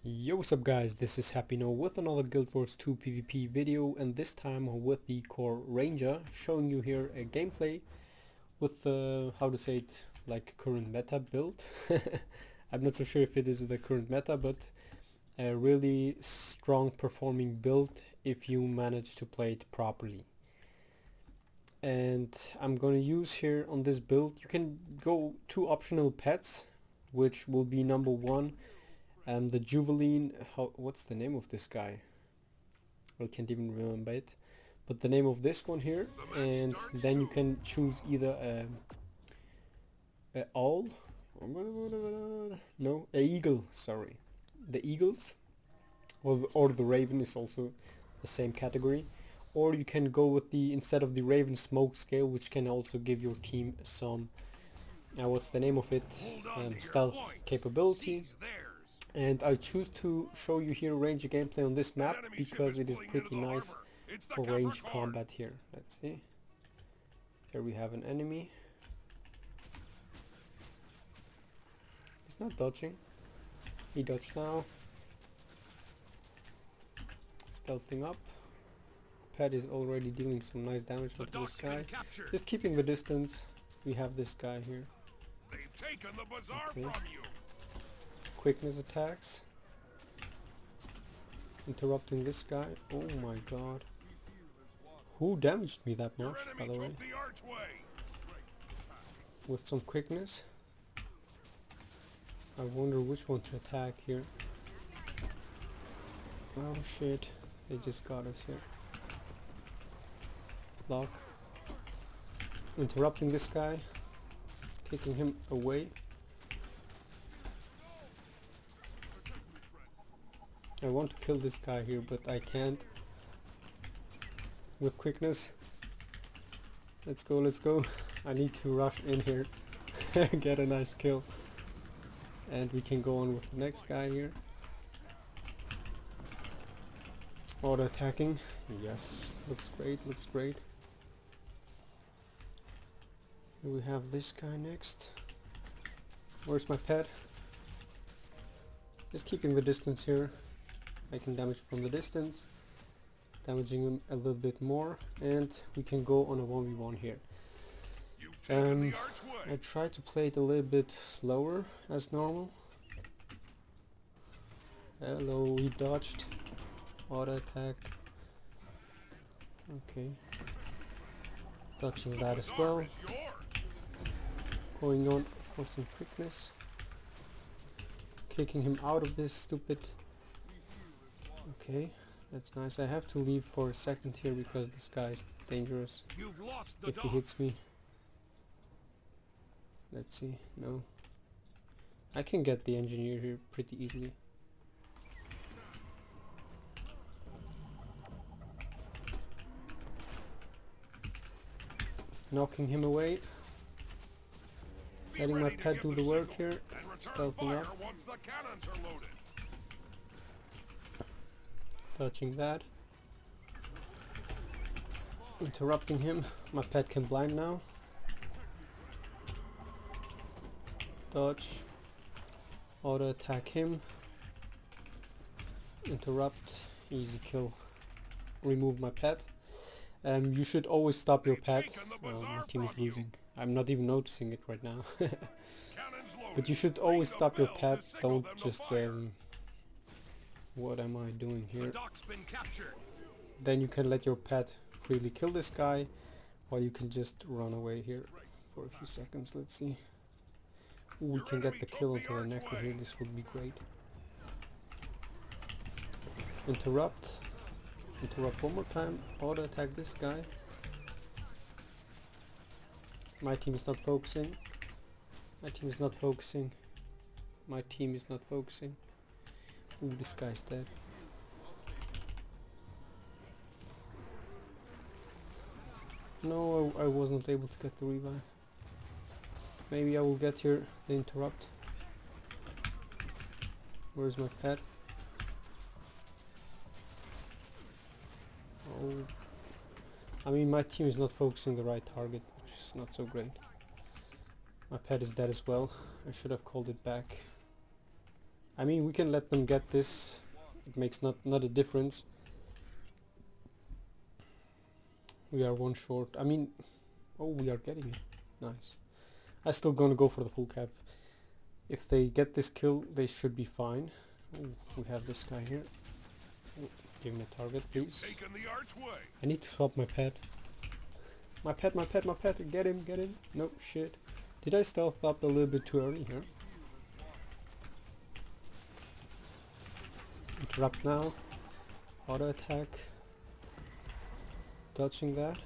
Yo, what's up guys, this is Happy No with another Guild Wars 2 PvP video, and this time with the core ranger, showing you here a gameplay with how to say it, like current meta build. I'm not so sure if it is the current meta, but a really strong performing build if you manage to play it properly. And I'm gonna use here on this build, you can go two optional pets, which will be number one, the Juveline, what's the name of this guy? I can't even remember it. But the name of this one here, and then you can choose either a owl, no, a eagle, sorry. The eagles, or the raven is also the same category. Or you can go with the, instead of the raven, smoke scale, which can also give your team some, what's the name of it, stealth capability. And I choose to show you here range gameplay on this map because it is pretty nice for range combat here. Let's see. Here we have an enemy. He's not dodging. He dodged now. Stealthing up. Pet is already dealing some nice damage to this guy. Just keeping the distance. We have this guy here. Okay. Quickness attacks. Interrupting this guy. Oh my god. Who damaged me that much, by the way? With some quickness. I wonder which one to attack here. Oh shit. They just got us here. Lock. Interrupting this guy. Kicking him away. I want to kill this guy here, but I can't. With quickness. Let's go, let's go. I need to rush in here. Get a nice kill. And we can go on with the next guy here. Auto attacking. Yes, looks great, looks great. Here we have this guy next. Where's my pet? Just keeping the distance here. Making damage from the distance, damaging him a little bit more, and we can go on a 1v1 here. I try to play it a little bit slower as normal. Hello, he dodged. Auto attack. Okay. Dodging that as well. Going on for some quickness. Kicking him out of this stupid. Okay, that's nice. I have to leave for a second here because this guy is dangerous if he hits me. Let's see. No. I can get the engineer here pretty easily. Knocking him away. Letting my pet do the work here. Stealthing up. Touching that. Interrupting him. My pet can blind now. Dodge. Auto attack him. Interrupt. Easy kill. Remove my pet. You should always stop your pet. My team is losing. I'm not even noticing it right now. But you should always stop your pet. Don't just what am I doing here? Then you can let your pet freely kill this guy, while you can just run away here for a few seconds. Let's see. Ooh, we can get the kill into the necker here. This would be great. Interrupt. Interrupt one more time. Auto attack this guy. My team is not focusing. My team is not focusing. My team is not focusing. Ooh, this guy's dead. No, I was not able to get the revive. Maybe I will get here the interrupt. Where's my pet? Oh, I mean, my team is not focusing the right target, which is not so great. My pet is dead as well. I should have called it back. I mean, we can let them get this. It makes not a difference. We are one short. I mean, oh, we are getting it. Nice. I'm still gonna go for the full cap. If they get this kill, they should be fine. Ooh, we have this guy here. Ooh, give me a target, please. I need to swap my pet. My pet. Get him. No, shit. Did I stealth up a little bit too early here? Interrupt now. Auto attack. Dodging that.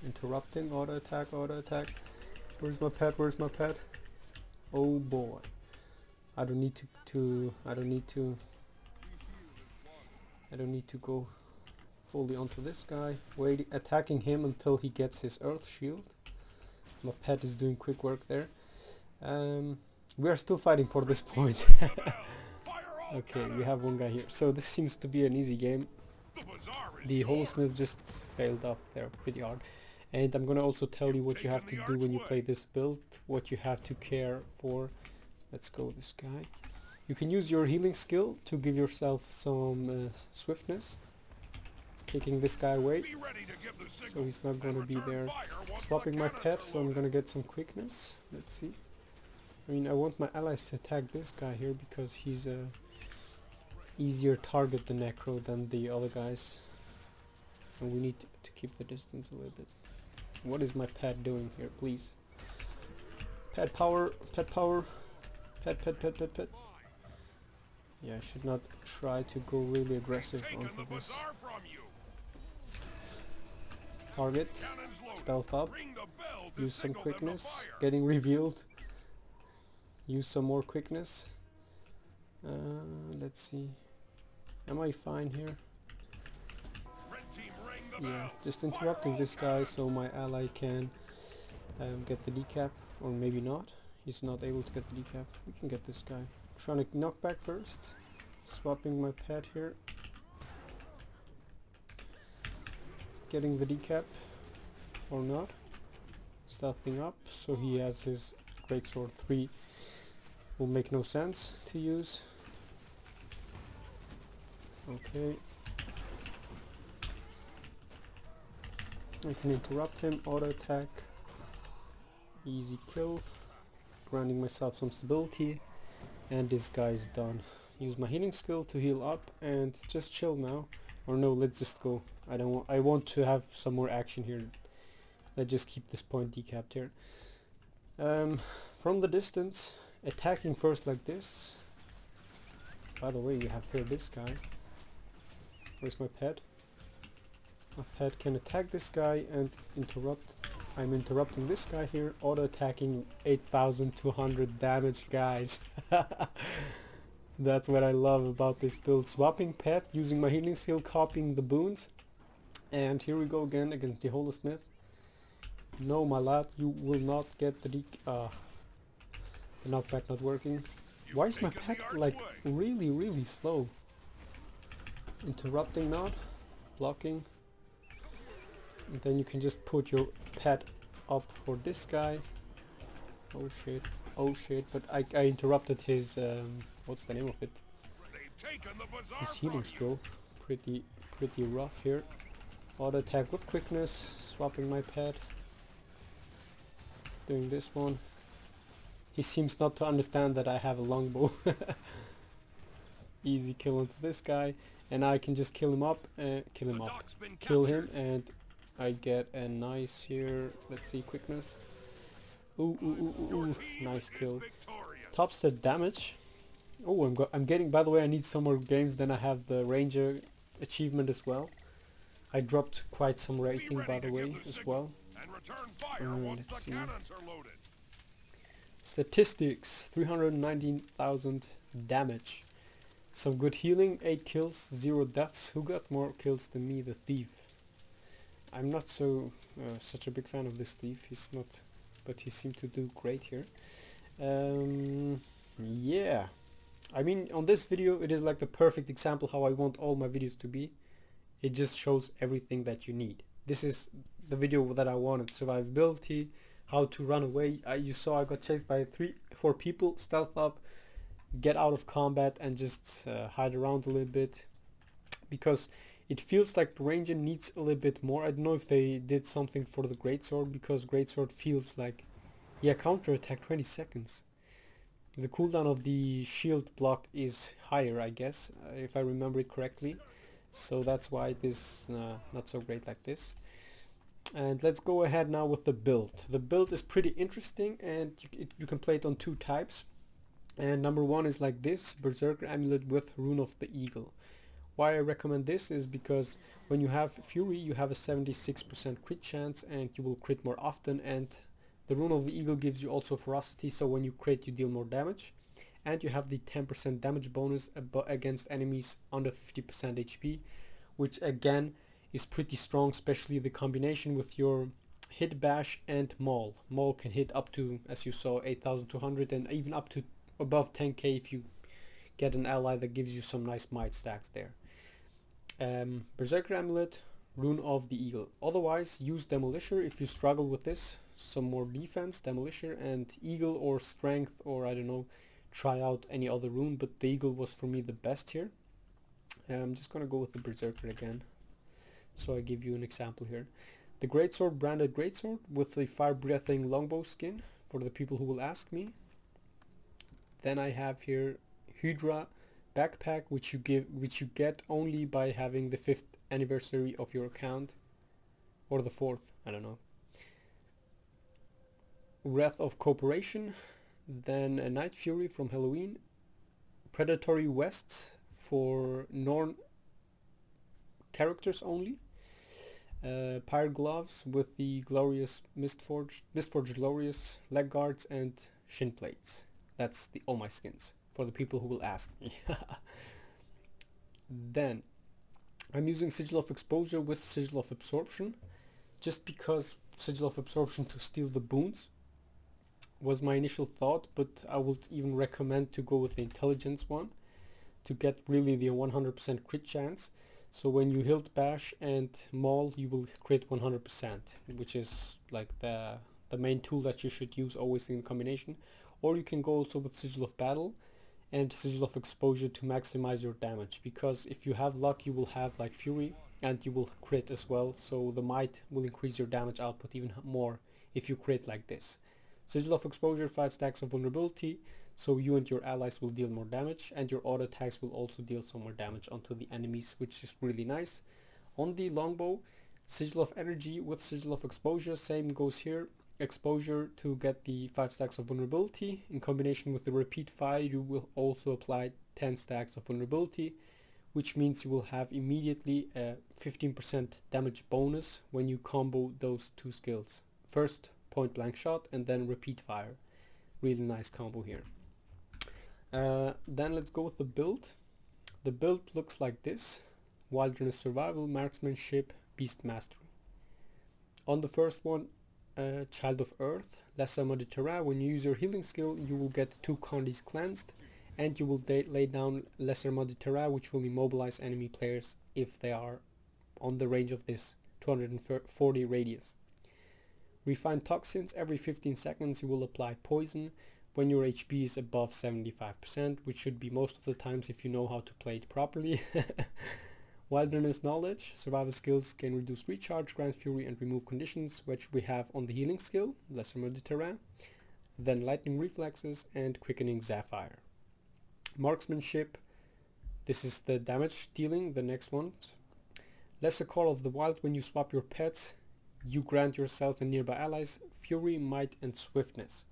Interrupting. Auto attack. Where's my pet? Oh boy. I don't need to go fully onto this guy. Attacking him until he gets his earth shield. My pet is doing quick work there. We are still fighting for this point. Okay, we have one guy here. So this seems to be an easy game. The holosmith just failed up there pretty hard. And I'm gonna also tell you what you have to do when you play this build, what you have to care for. Let's go this guy. You can use your healing skill to give yourself some swiftness, taking this guy away, so he's not gonna be there. Swapping my pet, so I'm gonna get some quickness. Let's see. I mean, I want my allies to attack this guy here because he's a easier target than Necro than the other guys, and we need to keep the distance a little bit. What is my pet doing here, please? Pet power. Pet. Yeah, I should not try to go really aggressive onto this. Target. Stealth up. Use some quickness. Getting revealed. Use some more quickness. Let's see. Am I fine here? Yeah, just interrupting this guy so my ally can get the decap, or maybe not. He's not able to get the decap. We can get this guy. Trying to knock back first. Swapping my pet here. Getting the decap, or not. Stealthing up so he has his greatsword 3. Will make no sense to use. Okay. I can interrupt him, auto attack, easy kill, granting myself some stability, and this guy is done. Use my healing skill to heal up and just chill now. Or no, let's just go. I want to have some more action here. Let's just keep this point decapped here. From the distance, attacking first like this. By the way, you have here this guy. Where's my pet? My pet can attack this guy and interrupt. I'm interrupting this guy here, auto attacking 8200 damage, guys. That's what I love about this build. Swapping pet, using my healing skill, copying the boons. And here we go again against the holosmith. No, my lad, you will not get the knockback not working. Why is my pet like really slow? Interrupting not, blocking. And then you can just put your pet up for this guy. Oh shit, but I interrupted his, what's the name of it? His healing skill. Pretty rough here. Auto attack with quickness, swapping my pet. Doing this one. He seems not to understand that I have a longbow. Easy kill onto this guy. And I can just kill him, and I get a nice here, let's see, quickness. Ooh, nice kill. Tops the damage. Oh, I'm getting, by the way, I need some more games, then I have the ranger achievement as well. I dropped quite some rating, by the way, as well. Let's see. Statistics, 319,000 damage. Some good healing, 8 kills, 0 deaths. Who got more kills than me? The thief. I'm not such a big fan of this thief. He's not, but he seemed to do great here. Yeah. I mean, on this video, it is like the perfect example how I want all my videos to be. It just shows everything that you need. This is the video that I wanted. Survivability, how to run away. You saw I got chased by 3-4 people, stealth up, get out of combat and just hide around a little bit, because it feels like the ranger needs a little bit more. I don't know if they did something for the greatsword, because greatsword feels like, yeah, counterattack 20 seconds. The cooldown of the shield block is higher, I guess, if I remember it correctly. So that's why it is not so great like this. And let's go ahead now with the build. The build is pretty interesting, and you can play it on 2 types. And number 1 is like this, Berserker Amulet with Rune of the Eagle. Why I recommend this is because when you have Fury, you have a 76% crit chance and you will crit more often, and the Rune of the Eagle gives you also ferocity, so when you crit you deal more damage, and you have the 10% damage bonus against enemies under 50% HP, which again is pretty strong, especially the combination with your hit bash and maul. Maul can hit up to, as you saw, 8200 and even up to above 10k if you get an ally that gives you some nice might stacks there. Berserker Amulet, Rune of the Eagle. Otherwise, use Demolisher if you struggle with this. Some more defense, Demolisher, and Eagle or Strength, or I don't know, try out any other rune, but the Eagle was for me the best here. I'm just gonna go with the Berserker again, so I give you an example here. The Greatsword, branded Greatsword with the fire-breathing longbow skin, for the people who will ask me. Then I have here Hydra backpack, which you get only by having the 5th anniversary of your account, or the 4th, I don't know. Wrath of Cooperation, then a Night Fury from Halloween, Predatory Vests for Norn characters only, Pyre Gloves with the glorious Mistforged Glorious leg guards, and shin plates. That's all my skins, for the people who will ask me. Then I'm using Sigil of Exposure with Sigil of Absorption, just because Sigil of Absorption to steal the boons was my initial thought, but I would even recommend to go with the Intelligence one to get really the 100% crit chance. So when you hilt bash and maul, you will crit 100%, which is like the main tool that you should use always in combination. Or you can go also with Sigil of Battle and Sigil of Exposure to maximize your damage, because if you have luck you will have like Fury and you will crit as well, so the might will increase your damage output even more if you crit like this. Sigil of Exposure, 5 stacks of vulnerability, so you and your allies will deal more damage, and your auto attacks will also deal some more damage onto the enemies, which is really nice. On the longbow, Sigil of Energy with Sigil of Exposure, same goes here. Exposure to get the 5 stacks of vulnerability. In combination with the repeat fire, you will also apply 10 stacks of vulnerability, which means you will have immediately a 15% damage bonus when you combo those 2 skills. First point blank shot and then repeat fire. Really nice combo here. Then let's go with the build. The build looks like this: Wilderness Survival, Marksmanship, Beast Mastery. On the first one, Child of Earth, Lesser Muddy Terra. When you use your healing skill, you will get 2 condies cleansed, and you will lay down Lesser Muddy Terra, which will immobilize enemy players if they are on the range of this 240 radius. Refined Toxins, every 15 seconds you will apply poison when your HP is above 75%, which should be most of the times if you know how to play it properly. Wilderness Knowledge, survival skills can reduce recharge, grant fury, and remove conditions, which we have on the healing skill, Lesser Muddy Terra. Then Lightning Reflexes and Quickening Sapphire. Marksmanship, this is the damage dealing, the next one. Lesser Call of the Wild, when you swap your pets, you grant yourself and nearby allies Fury, Might, and Swiftness.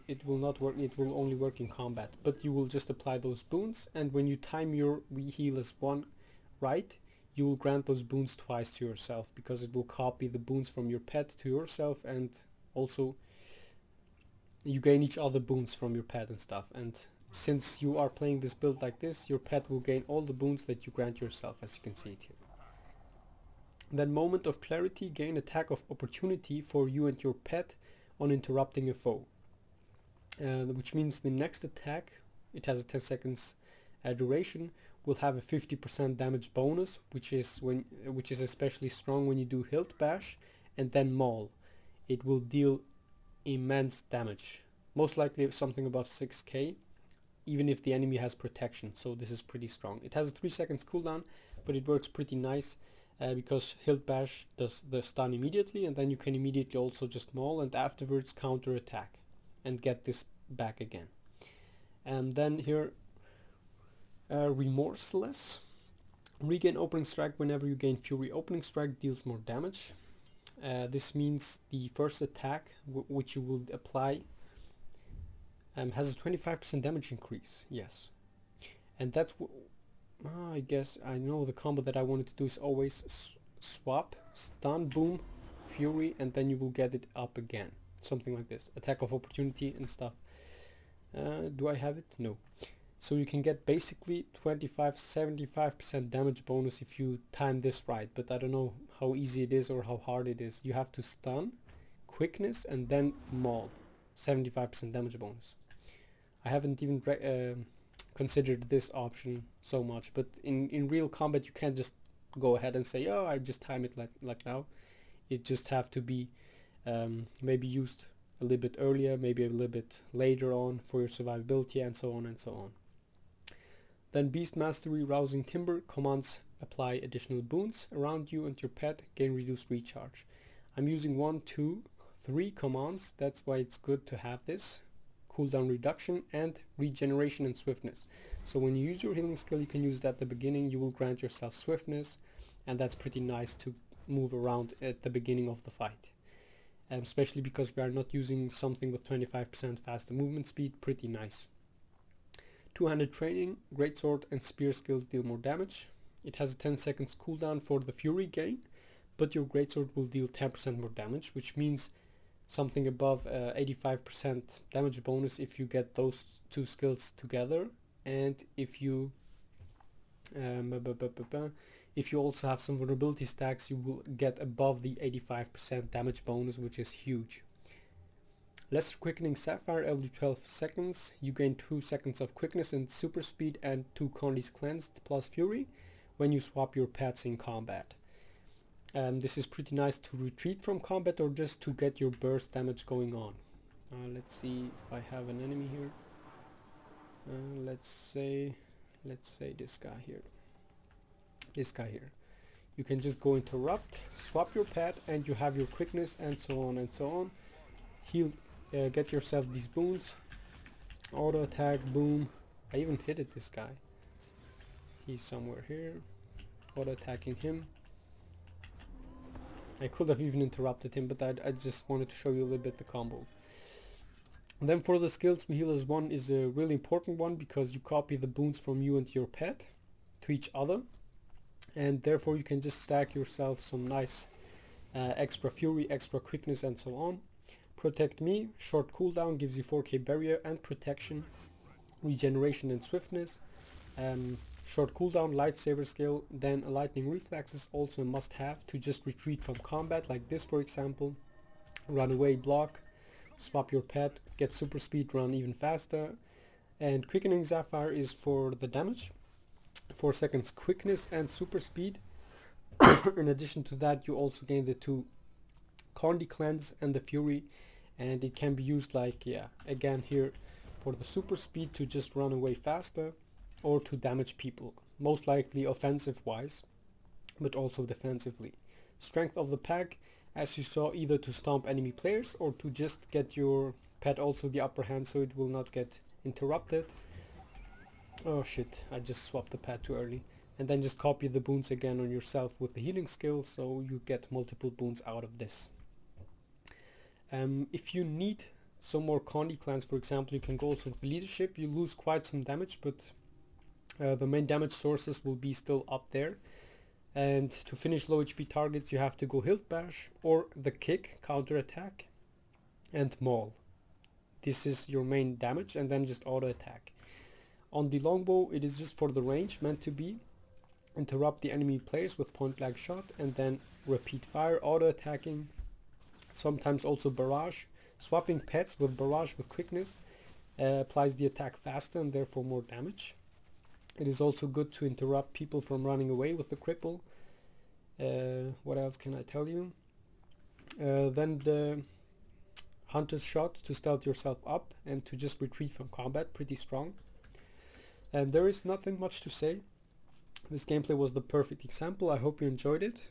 It will not work, it will only work in combat, but you will just apply those boons, and when you time your heal as one right, you will grant those boons twice to yourself, because it will copy the boons from your pet to yourself, and also you gain each other boons from your pet and stuff. And since you are playing this build like this, your pet will gain all the boons that you grant yourself, as you can see it here. Then Moment of Clarity, gain attack of opportunity for you and your pet on interrupting a foe, which means the next attack, it has a 10 seconds duration, will have a 50% damage bonus, which is especially strong when you do hilt bash, and then maul. It will deal immense damage, most likely something above 6k, even if the enemy has protection. So this is pretty strong. It has a 3 seconds cooldown, but it works pretty nice because hilt bash does the stun immediately, and then you can immediately also just maul and afterwards counter attack and get this back again. And then here, remorseless. Regain opening strike whenever you gain fury. Opening strike deals more damage. This means the first attack which you will apply has a 25% damage increase. Yes, and that's I guess I know the combo that I wanted to do is always swap, stun, boom, fury, and then you will get it up again. Something like this. Attack of opportunity and stuff. Do I have it? No. So you can get basically 75% damage bonus if you time this right, but I don't know how easy it is or how hard it is. You have to stun, quickness, and then maul. 75% damage bonus. I haven't even considered this option so much, but in real combat you can't just go ahead and say, oh, I just time it like now. It just have to be maybe used a little bit earlier, maybe a little bit later on for your survivability, and so on and so on. Then Beast Mastery, Rousing Timber, commands apply additional boons around you and your pet, gain reduced recharge. I'm using 1, 2, 3 commands, that's why it's good to have this. Cooldown reduction and regeneration and swiftness. So when you use your healing skill, you can use it at the beginning, you will grant yourself swiftness, and that's pretty nice to move around at the beginning of the fight. Especially because we are not using something with 25% faster movement speed, pretty nice. Two-handed training, greatsword and spear skills deal more damage. It has a 10 seconds cooldown for the fury gain, but your greatsword will deal 10% more damage, which means something above 85% damage bonus if you get those two skills together, and if you also have some vulnerability stacks, you will get above the 85% damage bonus, which is huge. Lesser Quickening Sapphire, every 12 seconds you gain 2 seconds of quickness and super speed and 2 Condi's Cleansed plus Fury when you swap your pets in combat. This is pretty nice to retreat from combat or just to get your burst damage going on. Let's see if I have an enemy here. Let's say this guy here. You can just go interrupt, swap your pet, and you have your quickness, and so on and so on. Heal, get yourself these boons. Auto attack, boom. I even hit it, this guy. He's somewhere here. Auto attacking him. I could have even interrupted him, but I just wanted to show you a little bit the combo. And then for the skills, Healers 1 is a really important one because you copy the boons from you and your pet to each other, and therefore you can just stack yourself some nice extra fury, extra quickness, and so on. Protect Me, short cooldown, gives you 4k barrier and protection, regeneration and swiftness. Short cooldown, lifesaver skill, then a lightning reflex is also a must-have to just retreat from combat, like this for example. Run away, block, swap your pet, get super speed, run even faster. And Quickening Sapphire is for the damage, 4 seconds quickness and super speed. In addition to that, you also gain the 2 Condi Cleanse and the Fury, and it can be used like, yeah, again here for the super speed to just run away faster, or to damage people, most likely offensive wise, but also defensively. Strength of the Pack, as you saw, either to stomp enemy players or to just get your pet also the upper hand so it will not get interrupted. Oh shit, I just swapped the pet too early. And then just copy the boons again on yourself with the healing skill, so you get multiple boons out of this. If you need some more Condi Clans, for example, you can go also with leadership. You lose quite some damage, but the main damage sources will be still up there. And to finish low HP targets, you have to go hilt bash or the kick, counter attack, and maul. This is your main damage, and then just auto attack. On the longbow, it is just for the range, meant to be. Interrupt the enemy players with point blank shot, and then repeat fire, auto attacking. Sometimes also barrage. Swapping pets with barrage with quickness applies the attack faster and therefore more damage. It is also good to interrupt people from running away with the cripple. What else can I tell you? Then the hunter's shot to stealth yourself up and to just retreat from combat, pretty strong. And there is nothing much to say. This gameplay was the perfect example. I hope you enjoyed it.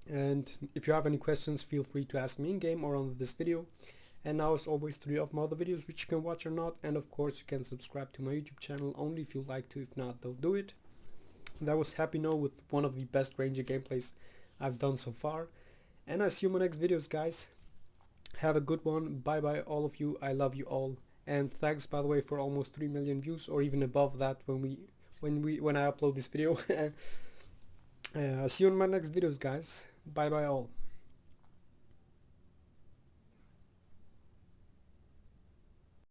And if you have any questions, feel free to ask me in game or on this video. And now, as always, 3 of my other videos which you can watch or not. And of course, you can subscribe to my YouTube channel only if you like to. If not, don't do it. That was Happy No with one of the best Ranger gameplays I've done so far. And I see you in my next videos, guys. Have a good one. Bye bye all of you. I love you all. And thanks, by the way, for almost 3 million views, or even above that when I upload this video. See you in my next videos, guys. Bye bye all.